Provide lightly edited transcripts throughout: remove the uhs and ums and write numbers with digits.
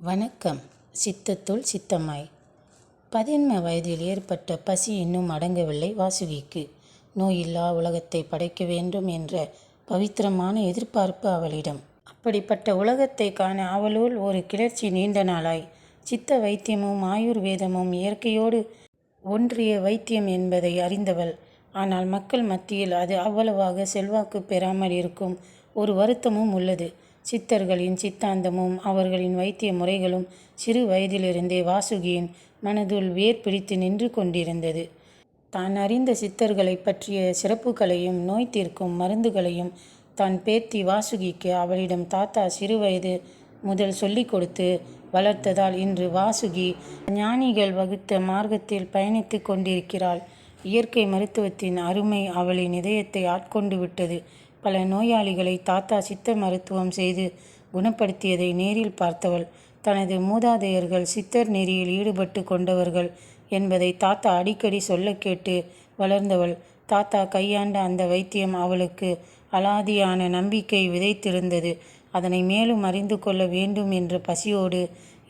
வணக்கம். சித்தத்துள் சித்தமாய். 11 வயதில் ஏற்பட்ட பசி இன்னும் அடங்கவில்லை வாசுகிக்கு. நோயில்லா உலகத்தை படைக்க வேண்டும் என்ற பவித்திரமான எதிர்பார்ப்பு அவளிடம். அப்படிப்பட்ட உலகத்தை காண அவளுள் ஒரு கிளர்ச்சி நீண்ட நாளாய். சித்த வைத்தியமும் ஆயுர்வேதமும் இயற்கையோடு ஒன்றிய வைத்தியம் என்பதை அறிந்தவள். ஆனால் மக்கள் மத்தியில் அது அவ்வளவாக செல்வாக்கு பெறாமல் இருக்கும் ஒரு வருத்தமும் உள்ளது. சித்தர்களின் சித்தாந்தமும் அவர்களின் வைத்திய முறைகளும் சிறு வயதிலிருந்தே வாசுகியின் மனதுள் வேர் பிடித்து நின்று கொண்டிருந்தது. தான் அறிந்த சித்தர்களை பற்றிய சிறப்புகளையும் நோய் தீர்க்கும் மருந்துகளையும் தான் பேத்தி வாசுகிக்கு அவளிடம் தாத்தா சிறுவயது முதல் சொல்லிக் கொடுத்து வளர்த்ததால் இன்று வாசுகி ஞானிகள் வகுத்த மார்க்கத்தில் பயணித்து கொண்டிருக்கிறாள். இயற்கை மருத்துவத்தின் அருமை அவளின் இதயத்தை ஆட்கொண்டு விட்டது. பல நோயாளிகளை தாத்தா சித்த மருத்துவம் செய்து குணப்படுத்தியதை நேரில் பார்த்தவள். தனது மூதாதையர்கள் சித்தர் நெறியில் ஈடுபட்டு கொண்டவர்கள் என்பதை தாத்தா அடிக்கடி சொல்ல கேட்டு வளர்ந்தவள். தாத்தா கையாண்ட அந்த வைத்தியம் அவளுக்கு அலாதியான நம்பிக்கை விதைத்திருந்தது. அதனை மேலும் அறிந்து கொள்ள வேண்டும் என்ற பசியோடு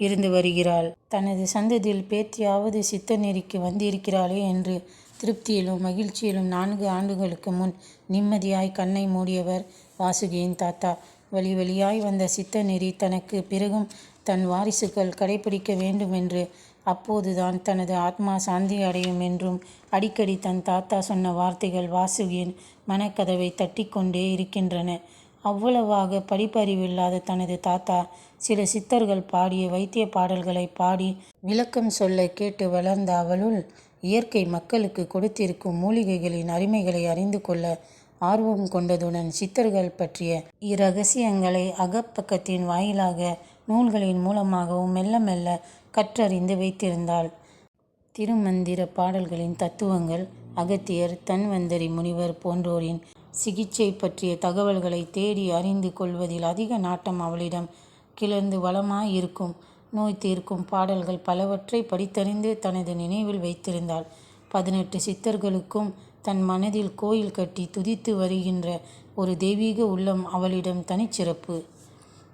இருந்து வருகிறாள். தனது சந்ததியில் பேத்தியாவது சித்த நெறிக்கு வந்திருக்கிறாளே என்று திருப்தியிலும் மகிழ்ச்சியிலும் 4 ஆண்டுகளுக்கு முன் நிம்மதியாய் கண்ணை மூடியவர் வாசுகியின் தாத்தா. வழி வழியாய் வந்த சித்த நெறி தனக்கு பிறகும் தன் வாரிசுகள் கடைபிடிக்க வேண்டுமென்று, அப்போதுதான் தனது ஆத்மா சாந்தி அடையும் என்றும் அடிக்கடி தன் தாத்தா சொன்ன வார்த்தைகள் வாசுகியின் மனக்கதவை தட்டி கொண்டே இருக்கின்றன. அவ்வளவாக படிப்பறிவில்லாத தனது தாத்தா சில சித்தர்கள் பாடிய வைத்திய பாடல்களை பாடி விளக்கம் சொல்ல கேட்டு வளர்ந்த அவளுள் இயற்கை மக்களுக்கு கொடுத்திருக்கும் மூலிகைகளின் அருமைகளை அறிந்து கொள்ள ஆர்வம் கொண்டதுடன் சித்தர்கள் பற்றிய இரகசியங்களை அகப்பக்கத்தின் வாயிலாக நூல்களின் மூலமாகவும் மெல்ல மெல்ல கற்றறிந்து வைத்திருந்தாள். திருமந்திர பாடல்களின் தத்துவங்கள், அகத்தியர், தன்வந்தரி முனிவர் போன்றோரின் சிகிச்சை பற்றிய தகவல்களை தேடி அறிந்து கொள்வதில் அதிக நாட்டம் அவளிடம் கிளர்ந்து வளமாயிருக்கும். நோய் தீர்க்கும் பாடல்கள் பலவற்றை படித்தறிந்து தனது நினைவில் வைத்திருந்தாள். 18 சித்தர்களுக்கும் தன் மனதில் கோயில் கட்டி துதித்து வருகின்ற ஒரு தெய்வீக உள்ளம் அவளிடம் தனிச்சிறப்பு.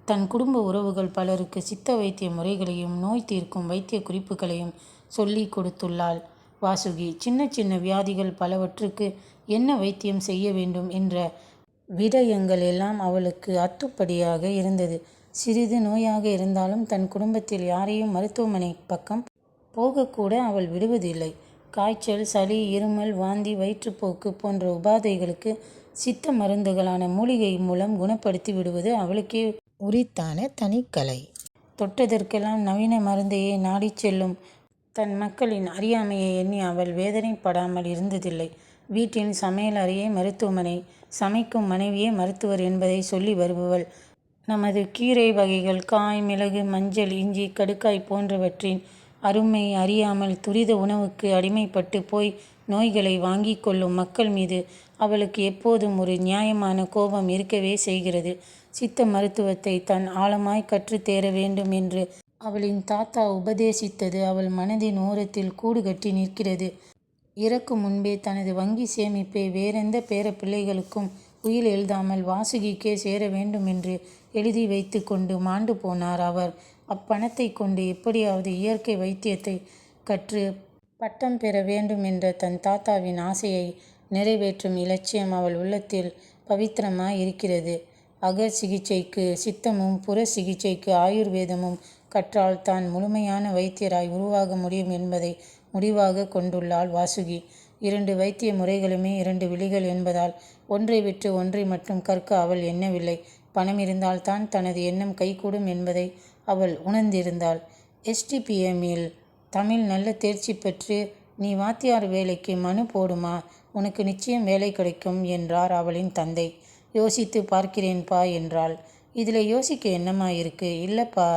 தன் குடும்ப உறவுகள் பலருக்கு சித்த வைத்திய முறைகளையும் நோய் தீர்க்கும் வைத்திய குறிப்புகளையும் சொல்லி கொடுத்துள்ளாள் வாசுகி. சின்ன சின்ன வியாதிகள் பலவற்றுக்கு என்ன வைத்தியம் செய்ய வேண்டும் என்ற விடயங்கள் எல்லாம் அவளுக்கு அத்துப்படியாக இருந்தது. சிறிது நோயாக இருந்தாலும் தன் குடும்பத்தில் யாரையும் மருத்துவமனை பக்கம் போகக்கூட அவள் விடுவதில்லை. காய்ச்சல், சளி, இருமல், வாந்தி, வயிற்றுப்போக்கு போன்ற உபாதைகளுக்கு சித்த மருந்துகளான மூலிகை மூலம் குணப்படுத்தி விடுவது அவளுக்கே உரித்தான தனிக்கலை. தொட்டதற்கெல்லாம் நவீன மருந்தையே நாடி செல்லும் தன் மக்களின் அறியாமையை எண்ணி அவள் வேதனைப்படாமல் இருந்ததில்லை. வீட்டின் சமையல் அறையே மருத்துவமனை, சமைக்கும் மனைவியே மருத்துவர் என்பதை சொல்லி வருபவள். நமது கீரை வகைகள், காய், மிளகு, மஞ்சள், இஞ்சி, கடுக்காய் போன்றவற்றின் அருமை அறியாமல் துரித உணவுக்கு அடிமைப்பட்டு போய் நோய்களை வாங்கி கொள்ளும் மக்கள் மீது அவளுக்கு எப்போதும் ஒரு நியாயமான கோபம் இருக்கவே செய்கிறது. சித்த மருத்துவத்தை தான் ஆழமாய் கற்றுத்தேர வேண்டும் என்று அவளின் தாத்தா உபதேசித்தது அவள் மனதின் ஓரத்தில் கூடு கட்டி நிற்கிறது. இறக்கும் முன்பே தனது வங்கி சேமிப்பை வேறெந்த பேர பிள்ளைகளுக்கும் உயில் எழுதாமல் வாசுகிக்கே சேர வேண்டும் என்று எழுதி வைத்து கொண்டு மாண்டு போனார் அவர். அப்பணத்தை கொண்டு எப்படியாவது இயற்கை வைத்தியத்தை கற்று பட்டம் பெற வேண்டும் என்ற தன் தாத்தாவின் ஆசையை நிறைவேற்றும் இலட்சியம் அவள் உள்ளத்தில் பவித்திரமாய் இருக்கிறது. அக சிகிச்சைக்கு சித்தமும் புற சிகிச்சைக்கு ஆயுர்வேதமும் கற்றால் தான் முழுமையான வைத்தியராய் உருவாக முடியும் என்பதை முடிவாக கொண்டுள்ளாள் வாசுகி. 2 வைத்திய முறைகளுமே 2 விழிகள் என்பதால் ஒன்றை விட்டு ஒன்றை மட்டும் கற்க அவள் எண்ணவில்லை. பணம் இருந்தால்தான் தனது எண்ணம் கைகூடும் என்பதை அவள் உணர்ந்திருந்தாள். STPMல் தமிழ் நல்ல தேர்ச்சி பெற்று நீ வாத்தியார் வேலைக்கு மனு போடுமா, உனக்கு நிச்சயம் வேலை கிடைக்கும் என்றார் அவளின் தந்தை. யோசித்து பார்க்கிறேன்பா என்றாள். இதில் யோசிக்க என்னம்மா இருக்கு? இல்லைப்பா,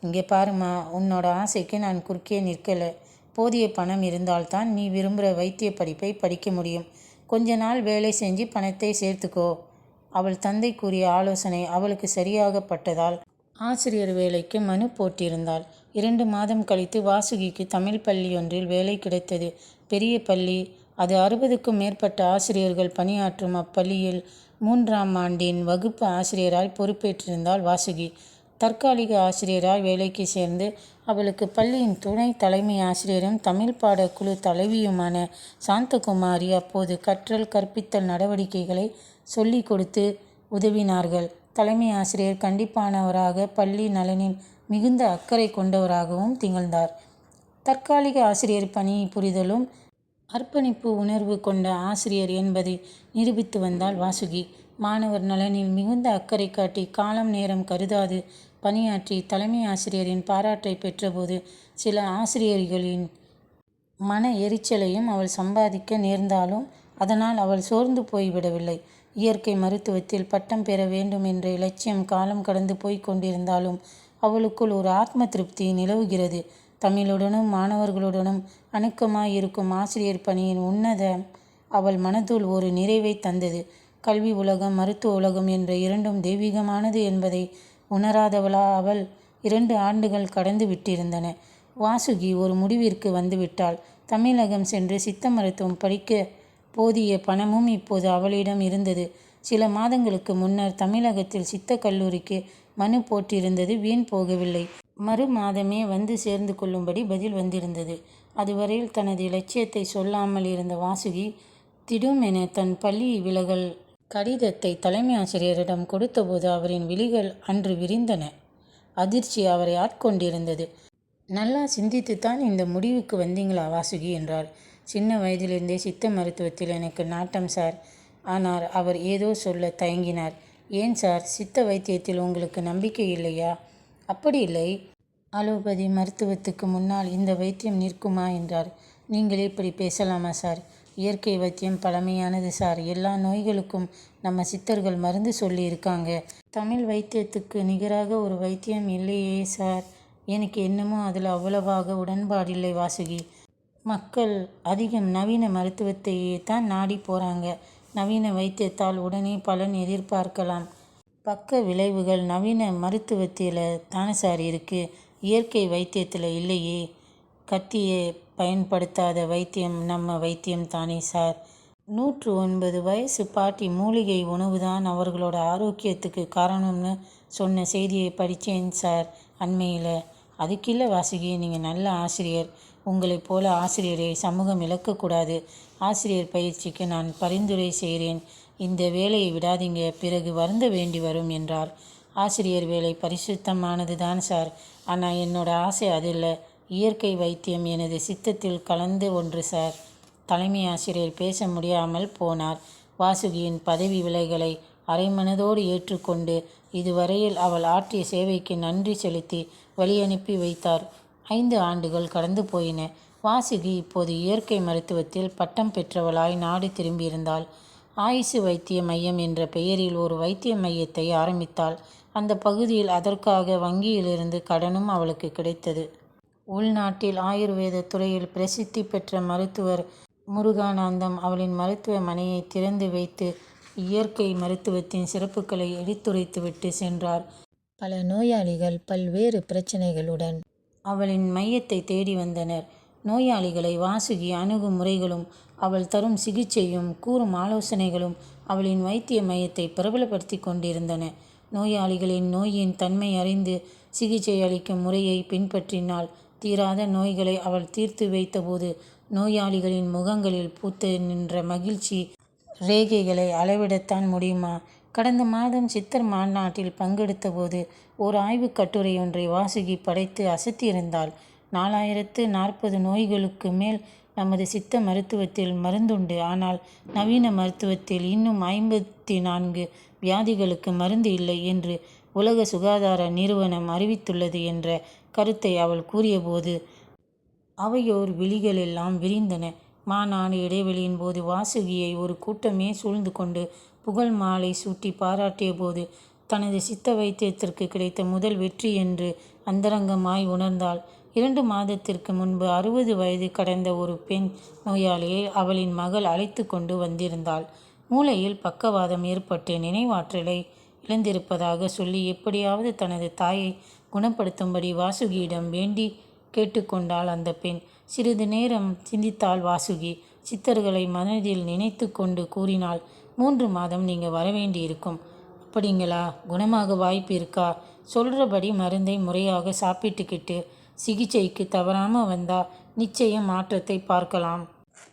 இங்கே பாருமா, உன்னோட ஆசைக்கு நான் குறுக்கே நிற்கலை. போதிய பணம் இருந்தால்தான் நீ விரும்புகிற வைத்திய படிப்பை படிக்க முடியும். கொஞ்ச நாள் வேலை செஞ்சு பணத்தை சேர்த்துக்கோ. அவள் தந்தை கூறிய ஆலோசனை அவளுக்கு சரியாகப்பட்டதால் ஆசிரியர் வேலைக்கு மனு போட்டிருந்தாள். 2 மாதம் கழித்து வாசுகிக்கு தமிழ் பள்ளி ஒன்றில் வேலை கிடைத்தது. பெரிய பள்ளி. அது 60க்கும் மேற்பட்ட ஆசிரியர்கள் பணியாற்றும் அப்பள்ளியில் 3ஆம் ஆண்டின் வகுப்பு ஆசிரியராய் பொறுப்பேற்றிருந்தாள் வாசுகி. தற்காலிக ஆசிரியராய் வேலைக்கு சேர்ந்து அவளுக்கு பள்ளியின் துணை தலைமை ஆசிரியரும் தமிழ் பாட குழு தலைவியுமான சாந்தகுமாரி அப்போது கற்றல் கற்பித்தல் நடவடிக்கைகளை சொல்லிக் கொடுத்து உதவினார்கள். தலைமை ஆசிரியர் கண்டிப்பானவராக, பள்ளி நலனில் மிகுந்த அக்கறை கொண்டவராகவும் திகழ்ந்தார். தற்காலிக ஆசிரியர் பணி புரிதலும் அர்ப்பணிப்பு உணர்வு கொண்ட ஆசிரியர் என்பதை நிரூபித்து வந்தாள் வாசுகி. மாணவர் நலனில் மிகுந்த அக்கறை காட்டி காலம் நேரம் கருதாது பணியாற்றி தலைமை ஆசிரியரின் பாராட்டை பெற்றபோது சில ஆசிரியர்களின் மன எரிச்சலையும் அவள் சம்பாதிக்க நேர்ந்தாலும் அதனால் அவள் சோர்ந்து போய்விடவில்லை. இயற்கை மருத்துவத்தில் பட்டம் பெற வேண்டும் என்ற இலட்சியம் காலம் கடந்து போய்க் கொண்டிருந்தாலும் அவளுக்குள் ஒரு ஆத்ம திருப்தி நிலவுகிறது. தமிழுடனும் மாணவர்களுடனும் அணுக்கமாய் இருக்கும் ஆசிரியர் பணியின் உன்னதம் அவள் மனதுள் ஒரு நிறைவை தந்தது. கல்வி உலகம் மருத்துவ உலகம் என்ற இரண்டும் தெய்வீகமானது என்பதை உணராதவளா அவள்? 2 ஆண்டுகள் கடந்து விட்டிருந்தன. வாசுகி ஒரு முடிவிற்கு வந்துவிட்டாள். தமிழகம் சென்று சித்த மருத்துவம் படிக்க போதிய பணமும் இப்போது அவளிடம் இருந்தது. சில மாதங்களுக்கு முன்னர் தமிழகத்தில் சித்த கல்லூரிக்கு மனு போட்டிருந்தது. வீண் போகவில்லை. மறு மாதமே வந்து சேர்ந்து கொள்ளும்படி பதில் வந்திருந்தது. அதுவரையில் தனது இலட்சியத்தை சொல்லாமல் இருந்த வாசுகி திடுமென தன் பள்ளி விலகல் கடிதத்தை தலைமை ஆசிரியரிடம் கொடுத்தபோது அவரின் விழிகள் அன்று விரிந்தன. அதிர்ச்சி அவரை ஆட்கொண்டிருந்தது. நல்லா சிந்தித்துத்தான் இந்த முடிவுக்கு வந்தீங்களா வாசுகி என்றார். சின்ன வயதிலிருந்தே சித்த மருத்துவத்தில் எனக்கு நாட்டம் சார். ஆனால் அவர் ஏதோ சொல்ல தயங்கினார். ஏன் சார், சித்த வைத்தியத்தில் உங்களுக்கு நம்பிக்கை இல்லையா? அப்படி இல்லை. அலோபதி மருத்துவத்துக்கு முன்னால் இந்த வைத்தியம் நிற்குமா என்றார். நீங்களே இப்படி பேசலாமா சார்? இயற்கை வைத்தியம் பழமையானது சார். எல்லா நோய்களுக்கும் நம்ம சித்தர்கள் மருந்து சொல்லி இருக்காங்க. தமிழ் வைத்தியத்துக்கு நிகராக ஒரு வைத்தியம் இல்லையே சார். எனக்கு என்னமோ அதில் அவ்வளவாக உடன்பாடில்லை வாசுகி. மக்கள் அதிகம் நவீன மருத்துவத்தையே தான் நாடி போகிறாங்க. நவீன வைத்தியத்தால் உடனே பலன் எதிர்பார்க்கலாம். பக்க விளைவுகள் நவீன மருத்துவத்தில் தானே சார் இருக்குது, இயற்கை வைத்தியத்தில் இல்லையே. கத்தியை பயன்படுத்தாத வைத்தியம் நம்ம வைத்தியம் தானே சார். 109 வயசு பாட்டி மூலிகை உணவு தான் அவர்களோட ஆரோக்கியத்துக்கு காரணம்னு சொன்ன செய்தியை படித்தேன் சார் அண்மையில். அதுக்கில்லை வாசுகி, நீங்கள் நல்ல ஆசிரியர். உங்களைப் போல ஆசிரியரை சமூகம் இழக்கக்கூடாது. ஆசிரியர் பயிற்சிக்கு நான் பரிந்துரை செய்கிறேன். இந்த வேலையை விடாதீங்க, பிறகு வருந்த வேண்டி வரும் என்றார். ஆசிரியர் வேலை பரிசுத்தமானது தான் சார். ஆனால் என்னோட ஆசை அதில்லை. இயற்கை வைத்தியம் எனது சித்தத்தில் கலந்து ஒன்று சார். தலைமை ஆசிரியர் பேச முடியாமல் போனார். வாசுகியின் பதவி விலகலை அரைமனதோடு ஏற்றுக்கொண்டு இதுவரையில் அவள் ஆற்றிய சேவைக்கு நன்றி செலுத்தி வழியனுப்பி வைத்தார். 5 ஆண்டுகள் கடந்து போயின. வாசுகி இப்போது இயற்கை மருத்துவத்தில் பட்டம் பெற்றவளாய் நாடு திரும்பியிருந்தாள். ஆயுசு வைத்திய மையம் என்ற பெயரில் ஒரு வைத்திய மையத்தை ஆரம்பித்தாள். அந்த பகுதியில் அதற்காக வங்கியிலிருந்து கடனும் அவளுக்கு கிடைத்தது. உள்நாட்டில் ஆயுர்வேத துறையில் பிரசித்தி பெற்ற மருத்துவர் முருகானந்தம் அவளின் மருத்துவமனையை திறந்து வைத்து இயற்கை மருத்துவத்தின் சிறப்புகளை எடுத்துரைத்துவிட்டு சென்றார். பல நோயாளிகள் பல்வேறு பிரச்சனைகளுடன் அவளின் மையத்தை தேடி வந்தனர். நோயாளிகளை வாசுகி அணுகும் முறைகளும் அவள் தரும் சிகிச்சையும் கூறும் ஆலோசனைகளும் அவளின் வைத்திய மையத்தை பிரபலப்படுத்தி கொண்டிருந்தன. நோயாளிகளின் நோயின் தன்மை அறிந்து சிகிச்சை அளிக்கும் முறையை பின்பற்றினால் தீராத நோய்களை அவள் தீர்த்து வைத்தபோது நோயாளிகளின் முகங்களில் பூத்து நின்ற மகிழ்ச்சி ரேகைகளை அளவிடத்தான் முடியுமா? கடந்த மாதம் சித்தர் மாநாட்டில் பங்கெடுத்த போது ஓர் ஆய்வுக் கட்டுரையொன்றை வாசுகி படைத்து அசத்தியிருந்தாள். 4040 நோய்களுக்கு மேல் நமது சித்த மருத்துவத்தில் மருந்துண்டு. ஆனால் நவீன மருத்துவத்தில் இன்னும் 54 வியாதிகளுக்கு மருந்து இல்லை என்று உலக சுகாதார நிறுவனம் அறிவித்துள்ளது என்ற கருத்தை அவள் கூறியபோது அவையோர் விழிகளெல்லாம் விரிந்தன. மாநாடு இடைவெளியின் போது வாசுகியை ஒரு கூட்டமே சூழ்ந்து கொண்டு புகழ் மாலை சூட்டி பாராட்டிய போது தனது சித்த வைத்தியத்திற்கு கிடைத்த முதல் வெற்றி என்று அந்தரங்கமாய் உணர்ந்தாள். 2 மாதத்திற்கு முன்பு 60 வயது கடந்த ஒரு பெண் நோயாளியை அவளின் மகள் அழைத்து கொண்டு வந்திருந்தாள். மூளையில் பக்கவாதம் ஏற்பட்டு நினைவாற்றலை இழந்திருப்பதாக சொல்லி எப்படியாவது தனது தாயை குணப்படுத்தும்படி வாசுகியிடம் வேண்டி கேட்டுக்கொண்டாள் அந்த பெண். சிறிது நேரம் சிந்தித்தாள் வாசுகி. சித்தர்களை மனதில் நினைத்து கொண்டு கூறினாள், 3 மாதம் நீங்கள் வரவேண்டியிருக்கும். அப்படிங்களா? குணமாக வாய்ப்பு இருக்கா? சொல்கிறபடி மருந்தை முறையாக சாப்பிட்டுக்கிட்டு சிகிச்சைக்கு தவறாமல் வந்தால் நிச்சயம் மாற்றத்தை பார்க்கலாம்.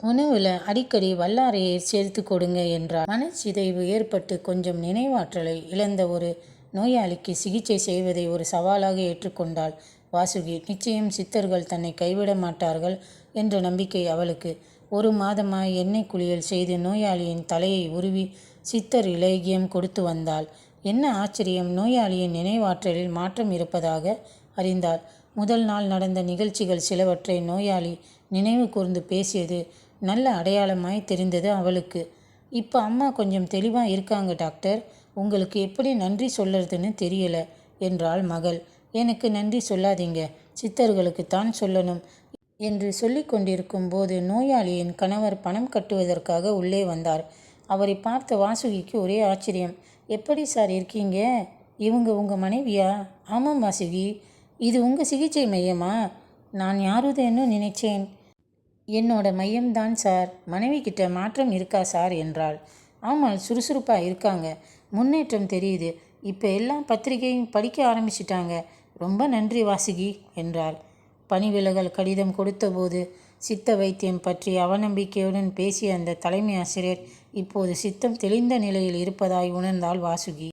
உணவில் அடிக்கடி வல்லாரையை சேர்த்து கொடுங்க என்றார். மனச்சிதைவு ஏற்பட்டு கொஞ்சம் நினைவாற்றலை இழந்த ஒரு நோயாளிக்கு சிகிச்சை செய்வதை ஒரு சவாலாக ஏற்றுக்கொண்டாள் வாசுகி. நிச்சயம் சித்தர்கள் தன்னை கைவிட மாட்டார்கள் என்ற நம்பிக்கை அவளுக்கு. 1 மாதமாய் எண்ணெய் குளியல் செய்து நோயாளியின் தலையை உருவி சித்தர் இலேகியம் கொடுத்து வந்தாள். என்ன ஆச்சரியம்! நோயாளியின் நினைவாற்றலில் மாற்றம் இருப்பதாக அறிந்தாள். முதல் நாள் நடந்த நிகழ்ச்சிகள் சிலவற்றை நோயாளி நினைவு கூர்ந்து பேசியது நல்ல அடையாளமாய் தெரிந்தது அவளுக்கு. இப்போ அம்மா கொஞ்சம் தெளிவாக இருக்காங்க டாக்டர். உங்களுக்கு எப்படி நன்றி சொல்கிறதுன்னு தெரியல என்றாள் மகள். எனக்கு நன்றி சொல்லாதீங்க, சித்தர்களுக்குத்தான் சொல்லணும் என்று சொல்லி கொண்டிருக்கும் போது நோயாளியின் கணவர் பணம் கட்டுவதற்காக உள்ளே வந்தார். அவரை பார்த்த வாசுகிக்கு ஒரே ஆச்சரியம். எப்படி சார் இருக்கீங்க? இவங்க உங்கள் மனைவியா? ஆமாம் வாசுகி, இது உங்கள் சிகிச்சை மையமா? நான் யாருதேன்னு நினைச்சேன். என்னோட மையம்தான் சார். மனைவி கிட்ட மாற்றம் இருக்கா சார் என்றாள். ஆமாம், சுறுசுறுப்பாக இருக்காங்க, முன்னேற்றம் தெரியுது. இப்போ எல்லாம் பத்திரிகையும் படிக்க ஆரம்பிச்சிட்டாங்க. ரொம்ப நன்றி வாசுகி என்றார். பணி விலகல் கடிதம் கொடுத்தபோது சித்த வைத்தியம் பற்றி அவநம்பிக்கையுடன் பேசிய அந்த தலைமை ஆசிரியர் இப்போது சித்தம் தெளிந்த நிலையில் இருப்பதாய் உணர்ந்தாள் வாசுகி.